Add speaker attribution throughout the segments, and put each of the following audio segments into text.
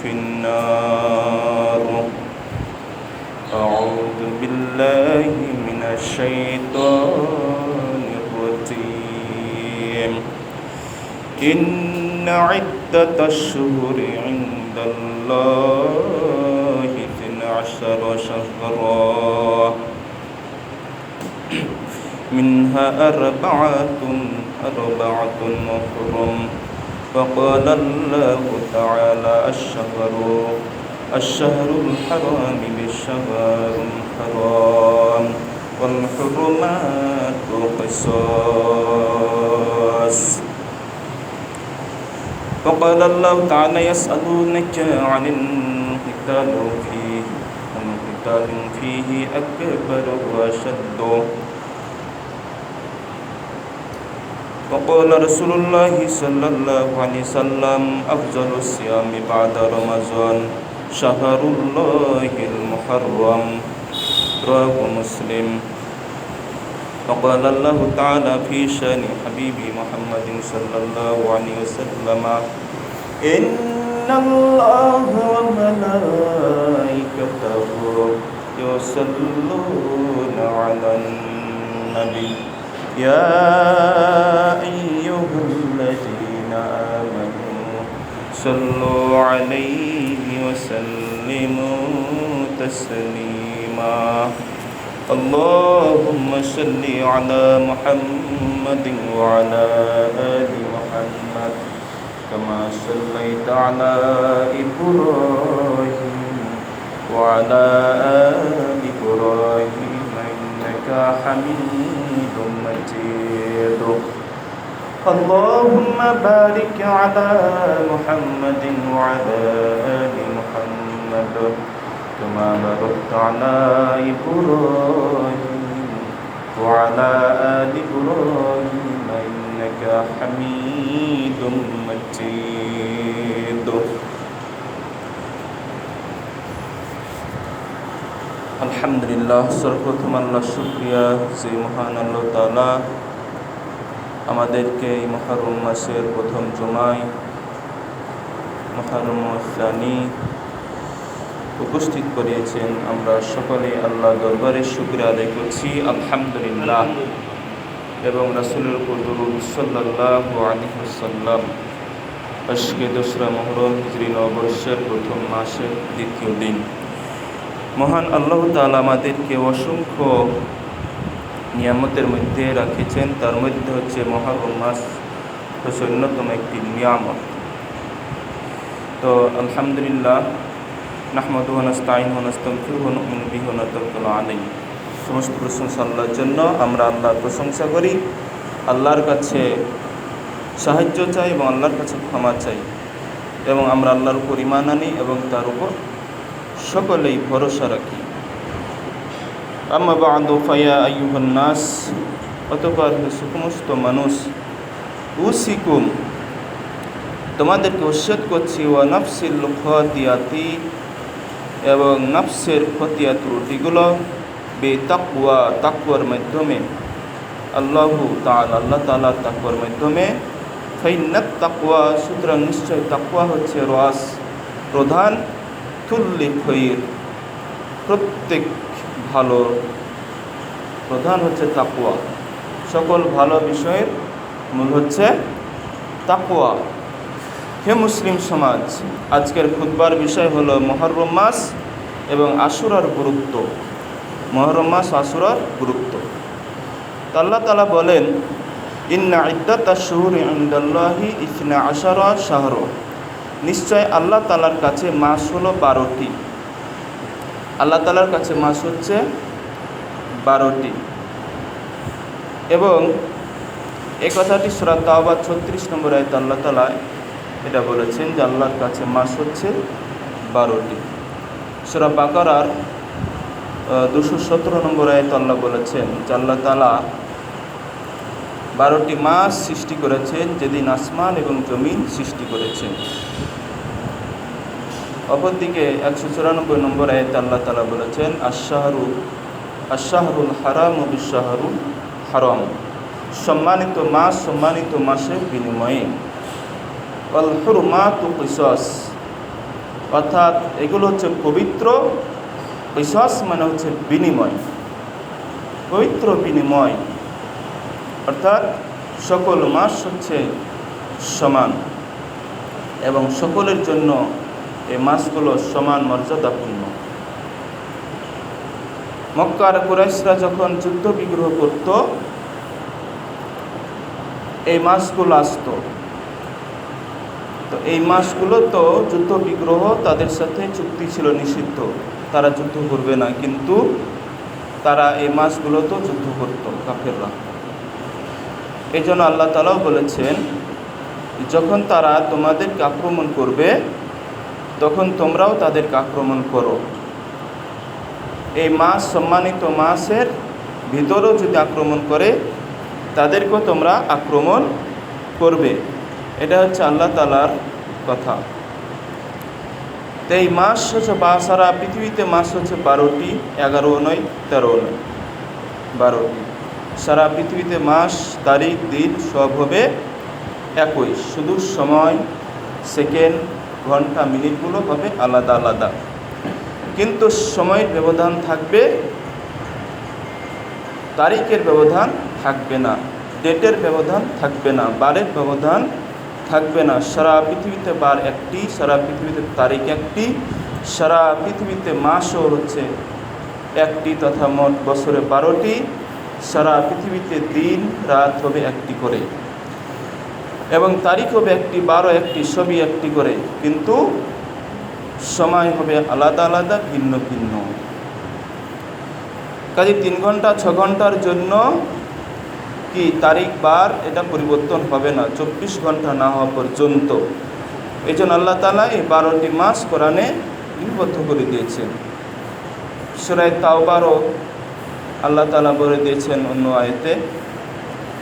Speaker 1: في النار. أعوذ بالله من الشيطان الرجيم. إن عدة الشهور عند الله 12 شهرا منها أربعة حرم. فقال الله تعالى الشهر الحرام بالشهر الحرام والحرمات قصاص. وقال الله تعالى يسألونك عن القتال فيه أكبر وأشد. وقال رسول الله صلى الله عليه وسلم أفضل الصيام بعد رمضان شهر الله المحرم. رواه مسلم. وقال الله تعالى في شأن حبيبي محمد صلى الله عليه وسلم إن الله وملائكته يصلون على النبي يا أيها الذين آمنوا صلوا عليه وسلموا تسليما. اللهم صل على محمد وعلى آل محمد كما صليت على إبراهيم وعلى آل إبراهيم إنك حميد مجيد. اللهم بارك على محمد وعلى آل محمد كما باركت على إبراهيم وعلى آل إبراهيم إنك حميد مجيد. আলহামদুলিল্লাহ, সর্বপ্রথম আল্লাহ শুকরিয়া যে মহান আল্লাহ তাআলা আমাদেরকে এই মুহররম মাসের প্রথম জুমায় মুহররম সানি উপস্থিত করিয়েছেন। আমরা সকলে আল্লাহ দরবারে শুকরিয়া আদায় করছি আলহামদুলিল্লাহ, এবং রাসূলের উপর দরুদ সাল্লাল্লাহু আলাইহি ওয়াসাল্লাম। আজকে দোসরা মুহররম হিজরি নববর্ষের প্রথম মাসের দ্বিতীয় দিন। মহান আল্লাহ তাআলা আমাদেরকে অসংখ্য নিয়ামতের মধ্যে রাখেছেন, তার মধ্যে হচ্ছে মুহররম মাস হচ্ছে অন্যতম একটি নিয়ামত। তো আলহামদুলিল্লাহ, নাহমাদুহু ওয়া নাস্তাঈনুহু ওয়া নাস্তাগফিরুহু ওয়া নু'মিনু বিহি ওয়া নাতাওয়াক্কালু আলাইহি। সমস্ত প্রশংসা আল্লাহর জন্য। আমরা আল্লাহর প্রশংসা করি, আল্লাহর কাছে সাহায্য চাই এবং আল্লাহর কাছে ক্ষমা চাই, এবং আমরা আল্লাহর উপর ঈমান আনি এবং তার উপর সকলেই ভরসা রাখি। আম্মা বা'দু ফায়া আইয়ুহান নাস, অতঃপর সমস্ত মানুষ, উসিকুম, তোমাদেরকে ওসিয়ত করছি, ওয়া নাফসিল খাতিয়াতি, এবং নফসের খতিয়া ত্রুটিগুলো, বেতাকওয়া, তাকওয়ার মাধ্যমে, আল্লাহু তাআলা, আল্লাহ তাআলার তাকওয়ার মাধ্যমে। ফাইন্নাত তাকওয়া, সুতরাং নিশ্চয় তাকওয়া হচ্ছে রাস, প্রধান, তুল্লি খৈর, প্রত্যেক ভালো প্রধান হচ্ছে তাকওয়া। সকল ভালো বিষয়ের মূল হচ্ছে তাকওয়া। হে মুসলিম সমাজ, আজকের খুতবার বিষয় হলো মুহররম মাস এবং আশুরার গুরুত্ব। মুহররম মাস, আশুরার গুরুত্ব। আল্লাহ তাআলা বলেন ইন্না ইদ্দাতাশ শুহুরি ইনদাল্লাহি 12 শাহর, নিশ্চয় আল্লাহ তাআলার কাছে মাস হলো 12টি। আল্লাহ তাআলার কাছে মাস হচ্ছে 12টি, এবং এই কথাটি সূরা তাওবা 36 নম্বর আয়াতে আল্লাহ তাআলা এটা বলেছেন যে আল্লাহর কাছে মাস হচ্ছে 12টি। সূরা বাকারার 217 নম্বর আয়াতে আল্লাহ বলেছেন যে আল্লাহ তাআলা 12টি মাস সৃষ্টি করেছেন যেদিন আসমান এবং জমিন সৃষ্টি করেছেন। অপরদিকে 194 নম্বর আয়াতে আল্লাহ তাআলা বলেছেন আশ-শাহরুল হারামু বিশ-শাহরুল হারাম, সম্মানিত মাস সম্মানিত মাসের বিনিময়ে। ওয়াল হুরমাতু কিসাস, অর্থাৎ এগুলো হচ্ছে পবিত্র। কিসাস মানে হচ্ছে বিনিময়, পবিত্র বিনিময়, অর্থাৎ সকল মাস হচ্ছে সমান এবং সকলের জন্য এই মাসগুলো সমান মর্যাদাপূর্ণ। মক্কার কুরাইশরা যখন যুদ্ধ বিগ্রহ করত, এই মাসগুলো আসতো। তো এই মাসগুলো তো যুদ্ধ বিগ্রহ, তাদের সাথে চুক্তি ছিল নিষিদ্ধ, তারা যুদ্ধ করবে না, কিন্তু তারা এই মাসগুলো তো যুদ্ধ করত কাফেররা। এই জন্য আল্লাহ তাআলাও বলেছেন, যখন তারা তোমাদেরকে আক্রমণ করবে তখন তোমরাও তাদেরকে আক্রমণ করো। এই মাস, সম্মানিত মাসের ভিতরেও যদি আক্রমণ করে তাদেরকেও তোমরা আক্রমণ করবে। এটা হচ্ছে আল্লাহ তাআলার কথা। তো এই মাস হচ্ছে সারা পৃথিবীতে মাস হচ্ছে 12টি, 11 নয়, 13 নয়, 12টি। সারা পৃথিবীতে মাস, তারিখ, দিন সব হবে একই, শুধু সময়, সেকেন্ড, ঘন্টা, মিনিটগুলো হবে আলাদা আলাদা। কিন্তু সময়ের ব্যবধান থাকবে, তারিখের ব্যবধান থাকবে না, ডেটের ব্যবধান থাকবে না, বারের ব্যবধান থাকবে না। সারা পৃথিবীতে বার একটি, সারা পৃথিবীতে তারিখ একটি, সারা পৃথিবীতে মাসও হচ্ছে একটি, তথা মোট বছরে 12টি। সারা পৃথিবীতে দিন রাত হবে একটি করে এবং তারিখ হবে একটি, বারও একটি, সবই একটি করে, কিন্তু সময় হবে আলাদা আলাদা, ভিন্ন ভিন্ন। কাজে 3 ঘন্টা 6 ঘন্টার জন্য কি তারিখ বার এটা পরিবর্তন হবে না 24 ঘন্টা না হওয়া পর্যন্ত। এই জন্য আল্লাহ তাআলা এই 12টি মাস কোরআনে লিপিবদ্ধ করে দিয়েছেন। সূরা তাওবারও আল্লাহ তাআলা বলে দিয়েছেন অন্য আয়াতে,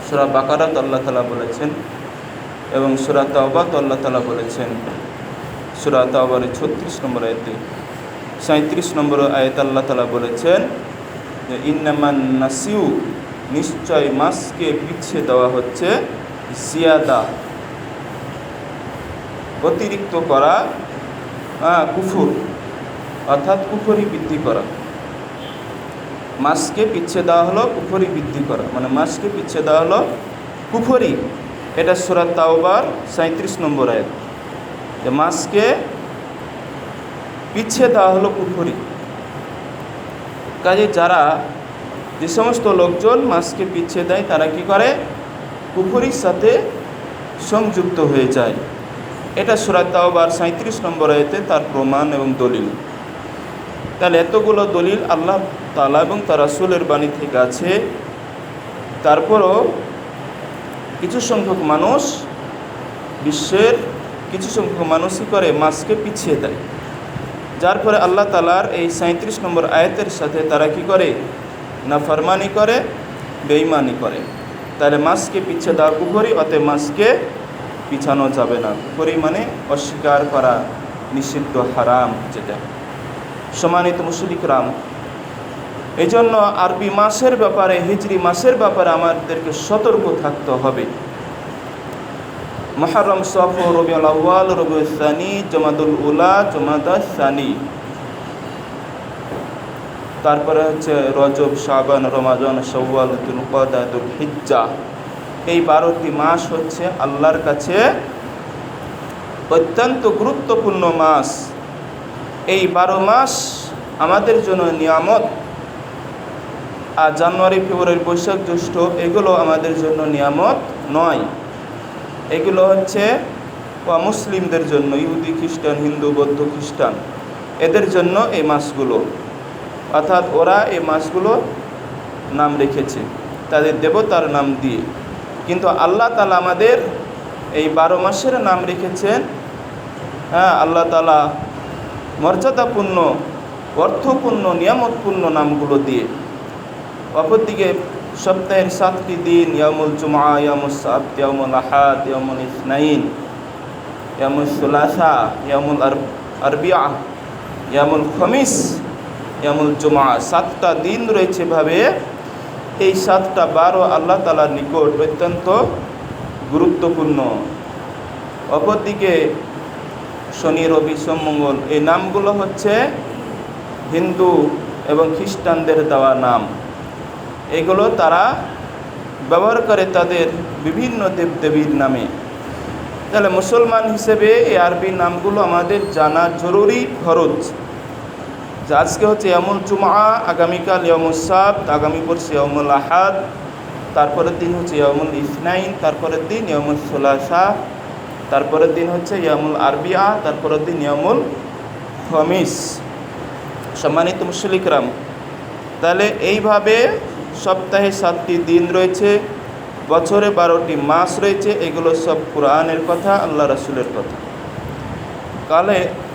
Speaker 1: সূরা বাকারাত আল্লাহ তাআলা বলেছেন এবং সূরা তাওবাত আল্লাহ তাআলা বলেছেন। সূরা তাওবার 36 নম্বর আয়াতে, 37 নম্বর আয়াতে আল্লাহ তাআলা বলেছেন যে ইন্নামান নাসিউ, নিশ্চয় মাসকে পিছিয়ে দেওয়া হচ্ছে, জিয়াদা অতিরিক্ত করা, কুফর অর্থাৎ কুফরি বৃদ্ধি করা। মাসকে পিছিয়ে দেওয়া হলো কুফরি বৃদ্ধি করা, মানে মাসকে পিছিয়ে দেওয়া হলো কুফরি। এটা সূরা তাওবার 37 নম্বর আয়াত, যে মাসকে পিছিয়ে দেওয়া হলো কুফরি। কাজে যারা, যে সমস্ত লোকজন মাসকে পিছিয়ে দেয় তারা কি করে, কুফরির সাথে সংযুক্ত হয়ে যায়। এটা সূরা তাওবার 37 নম্বর আয়াতে তার প্রমাণ এবং দলিল। তাহলে এতগুলো দলিল আল্লাহ তাআলা এবং তার রাসূলের বাণী থেকে আছে, তারপরও কিছু সংখ্যক মানুষ, বিশ্বের কিছু সংখ্যক মানুষই করে মাসকে পিছিয়ে দেয়, যার ফলে আল্লাহ তাআলার এই 37 নম্বর আয়াতের সাথে তারা কি করে, নাফরমানি করে, বেঈমানি করে। তাহলে মাসকে পিছিয়ে দেওয়া কুফরি, অতএব মাসকে পিছানো যাবে না। কুফরি মানে অস্বীকার করা, নিষিদ্ধ, হারাম যেটা। সম্মানিত মুশরিকরাম, এই জন্য আরবি মাসের ব্যাপারে, হিজরি মাসের ব্যাপারে আমাদেরকে সতর্ক থাকতে হবে। মুহররম, সফর, রবিউল আউয়াল, রবিউল সানি, জমাদুল উলা, জমাদাস সানি, তারপরে হচ্ছে রজব, শাবান, রমাজান, শাওয়াল, যুলকাদা, যুলহিজ্জা। এই 12টি মাস হচ্ছে আল্লাহর কাছে অত্যন্ত গুরুত্বপূর্ণ মাস। এই 12 মাস আমাদের জন্য নিয়ামত। আর জানুয়ারি, ফেব্রুয়ারি, বৈশাখ, জ্যৈষ্ঠ এগুলো আমাদের জন্য নিয়ামত নয়। এগুলো হচ্ছে মুসলিমদের জন্য, ইহুদি, খ্রিস্টান, হিন্দু, বৌদ্ধ, খ্রিস্টান, এদের জন্য এই মাসগুলো। অর্থাৎ ওরা এই মাসগুলো নাম রেখেছে তাদের দেবতার নাম দিয়ে, কিন্তু আল্লাহ তাআলা আমাদের এই 12 মাসের নাম রেখেছেন আল্লাহ তাআলা মর্যাদাপূর্ণ, অর্থপূর্ণ, নিয়ামতপূর্ণ নামগুলো দিয়ে। অপরদিকে সপ্তাহের 7টি দিন, ইয়ামুল জুমআ, ইয়ামুস সাবত, ইয়ামুল আহাদ, ইয়ামুল ইসনাইন, ইয়ামুল সুলাসা, ইয়ামুল আরবিয়া, ইয়ামুল খমিস, ইয়ামুল জুমআ, 7টা দিন রয়েছে ভাবে। এই 7টা 12 আল্লাহ তাআলার নিকট অত্যন্ত গুরুত্বপূর্ণ। অপরদিকে শনি, রবি, সোম, মঙ্গল, এই নামগুলো হচ্ছে হিন্দু এবং খ্রিস্টানদের দেওয়া নাম। এগুলো তারা ব্যবহার করে তাদের বিভিন্ন দেবদেবীর নামে। তাহলে মুসলমান হিসেবে এই আরবি নামগুলো আমাদের জানা জরুরি, ফরজ। যে আজকে হচ্ছে ইয়ামুল জুমআ, আগামীকাল ইয়ামুস সাবত, আগামী পরশু ইয়ামুল আহাদ, তারপরের দিন হচ্ছে ইয়ামুল ইসনাইন, তারপরের দিন ইয়ামুল সুলাসা, তারপরের দিন হচ্ছে ইয়ামুল আরবিয়া, তারপরের দিন ইয়ামুল খমিস। সম্মানিত মুসল্লি কিরাম, তাহলে এইভাবে সপ্তাহে 7টি দিন রয়েছে, বছরে 12টি মাস রয়েছে। এগুলো সব কোরআনের কথা, আল্লাহ রাসূলের কথা।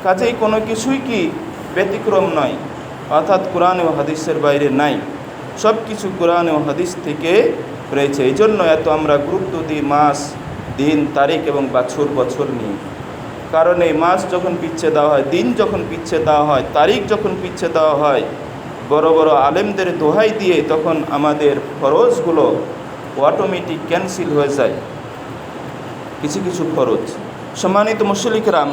Speaker 1: কাজেই কোনো কিছুই কি ব্যতিক্রম নয়, অর্থাৎ কোরআন ও হাদিসের বাইরে নাই, সব কিছু কোরআন ও হাদিস থেকে রয়েছে। এই জন্য এত আমরা গুরুত্ব দিই মাস, দিন, তারিখ এবং বছর নিয়ে। কারণ এই মাস যখন পিছিয়ে দেওয়া হয়, দিন যখন পিছিয়ে দেওয়া হয়, তারিখ যখন পিছিয়ে দেওয়া হয়, বড় বড় আলেমদের দোহাই দিয়ে, তখন আমাদের ফরজগুলো অটোমেটিক ক্যান্সেল হয়ে যায়, কিছু কিছু ফরজ। সম্মানিত মুসল্লি কিরাম,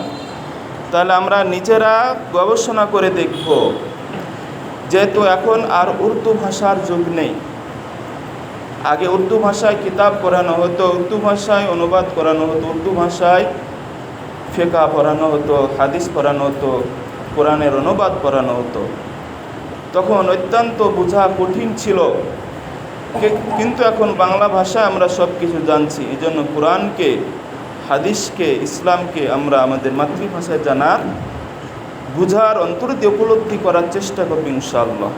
Speaker 1: তাহলে আমরা নিজেরা গবেষণা করে দেখব, যেহেতু এখন আর উর্দু ভাষার যুগ নেই। আগে উর্দু ভাষায় কিতাব পড়ানো হতো, উর্দু ভাষায় অনুবাদ করানো হতো, উর্দু ভাষায় ফিকহ পড়ানো হতো, হাদিস পড়ানো হতো, কোরআনের অনুবাদ পড়ানো হতো। তখন অত্যন্ত বোঝা কঠিন ছিল, কিন্তু এখন বাংলা ভাষায় আমরা সব কিছু জানছি। এই জন্য কোরআনকে, হাদিসকে, ইসলামকে আমরা আমাদের মাতৃভাষায় জানার, বুঝার, অন্তর দিয়ে উপলব্ধি করার চেষ্টা করব ইনশাআল্লাহ।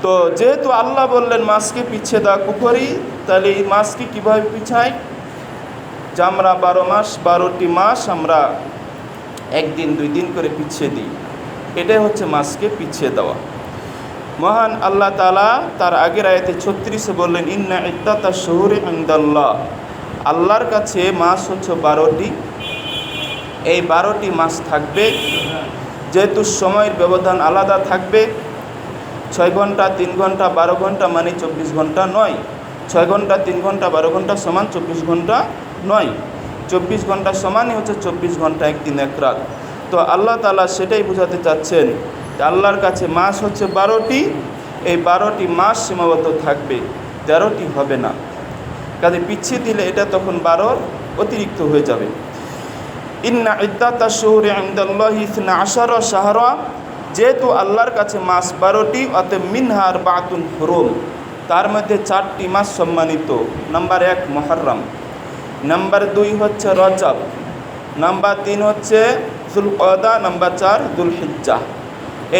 Speaker 1: তো যেহেতু আল্লাহ বললেন মাসকে পিছিয়ে দেওয়া কুফরি, তাহলে এই মাসকে কীভাবে পিছায়? যে আমরা 12 মাস, 12টি মাস আমরা 1 দিন 2 দিন করে পিছিয়ে দিই, এটাই হচ্ছে মাসকে পিছিয়ে দেওয়া। মহান আল্লাহ তাআলা তার আগের আয়াতে 36-এ বললেন, ইন্না ইদ্দাতাশ শুহুরি ইনদাল্লাহ, আল্লাহর কাছে মাস হচ্ছে 12টি। এই 12টি মাস থাকবে, যেহেতু সময়ের ব্যবধান আলাদা থাকবে। 6 ঘন্টা 3 ঘন্টা 12 ঘন্টা মানে 24 ঘন্টা নয়, 6 ঘন্টা 3 ঘন্টা 12 ঘন্টা সমান 24 ঘন্টা নয়, 24 ঘন্টা সমানই হচ্ছে 24 ঘন্টা, একদিন এক রাত। তো আল্লাহ তাআলা সেটাই বোঝাতে চাচ্ছেন যে আল্লাহর কাছে মাস হচ্ছে 12টি। এই 12টি মাস সীমাবদ্ধ থাকবে, 13টি হবে না। কাজে পিছিয়ে দিলে এটা তখন 12 অতিরিক্ত হয়ে যাবে। ইন্না ইদ্দাতাশ শুহুরি ইনদাল্লাহি 12 শাহরা, যেহেতু আল্লাহর কাছে মাস 12টি, অতএব মিনহা আরবাতুন হুরুম, তার মধ্যে 4টি মাস সম্মানিত। নাম্বার 1 মুহররম, নাম্বার 2 হচ্ছে রজব, নাম্বার 3 হচ্ছে যুলকদা, নাম্বার 4 যুলহিজ্জা।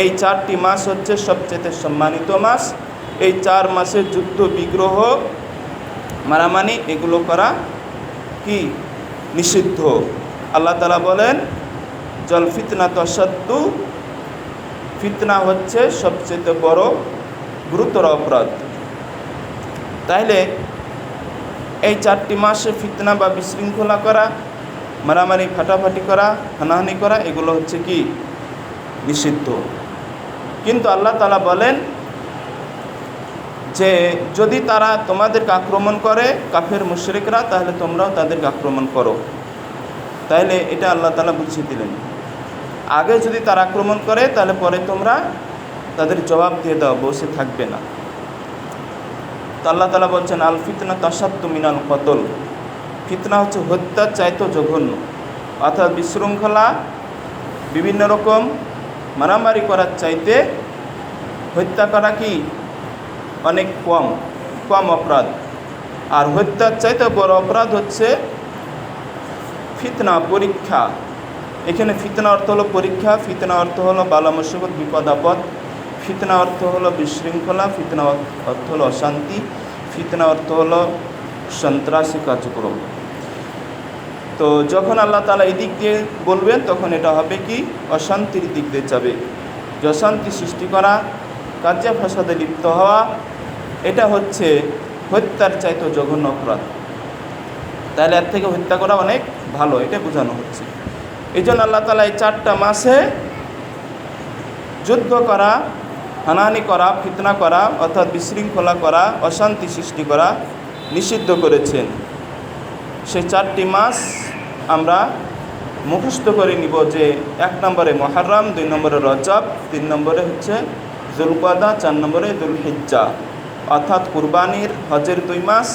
Speaker 1: এই 4টি মাস হচ্ছে সবচেয়ে সম্মানিত মাস। এই 4 মাসে যুদ্ধ, বিগ্রহ, মারামারি এগুলো করা কি নিষিদ্ধ। আল্লাহ তাআলা বলেন, জল ফিতনা তশাদ্দু, ফিতনা হচ্ছে সবচেয়ে বড় গুরুতর অপরাধ। তাইলে এই 4টি মাসে ফিতনা বা বিশৃঙ্খলা করা, মারামারি, ফাটাফাটি করা, হানাহানি করা, এগুলো হচ্ছে কি নিষিদ্ধ। কিন্তু আল্লাহ তাআলা বলেন যে যদি তারা তোমাদেরকে আক্রমণ করে, কাফের মুশরিকরা, তাহলে তোমরাও তাদেরকে আক্রমণ করো। তাহলে এটা আল্লাহ তাআলা বুঝিয়ে দিলেন। আগে যদি তারা আক্রমণ করে, তাহলে পরে তোমরা তাদের জবাব দিয়ে দাও, বসে থাকবে না। তো আল্লাহ তাআলা বলছেন, আল ফিতনা তাশাদ্দু মিনাল কতল, ফিতনা হচ্ছে হত্যার চাইতে জঘন্য। অর্থাৎ বিশৃঙ্খলা, বিভিন্ন রকম মারামারি করার চাইতে হত্যা করা কি অনেক কম অপরাধ। আর হত্যার চাইতে বড় অপরাধ হচ্ছে ফিতনা, পরীক্ষা। এখানে ফিতনা অর্থ হলো পরীক্ষা, ফিতনা অর্থ হলো বালা মুসিবত, বিপদ আপদ, ফিতনা অর্থ হলো বিশৃঙ্খলা, ফিতনা অর্থ হলো অশান্তি, ফিতনা অর্থ হলো সন্ত্রাসী কার্যক্রম। তো যখন আল্লাহ তাআলা এই দিক দিয়ে বলবেন, তখন এটা হবে কি অশান্তির দিক দিয়ে যাবে। যে অশান্তি সৃষ্টি করা, কার্যে ফাসাদে লিপ্ত হওয়া, এটা হচ্ছে হত্যার চাইতে জঘন্য অপরাধ। তাহলে এর থেকে হত্যা করা অনেক ভালো, এটা বোঝানো হচ্ছে। এই জন্য আল্লাহ তাআলা এই 4টা মাসে যুদ্ধ করা, হানাহানি করা, ফিতনা করা, অর্থাৎ বিশৃঙ্খলা করা, অশান্তি সৃষ্টি করা নিষিদ্ধ করেছেন। সেই 4টি মাস আমরা মুখস্থ করে নিব যে 1 নম্বরে মুহররম, 2 নম্বরে রজব, 3 নম্বরে হচ্ছে যুলকাদা, 4 নম্বরে যুলহিজ্জা। অর্থাৎ কুরবানির হজের 2 মাস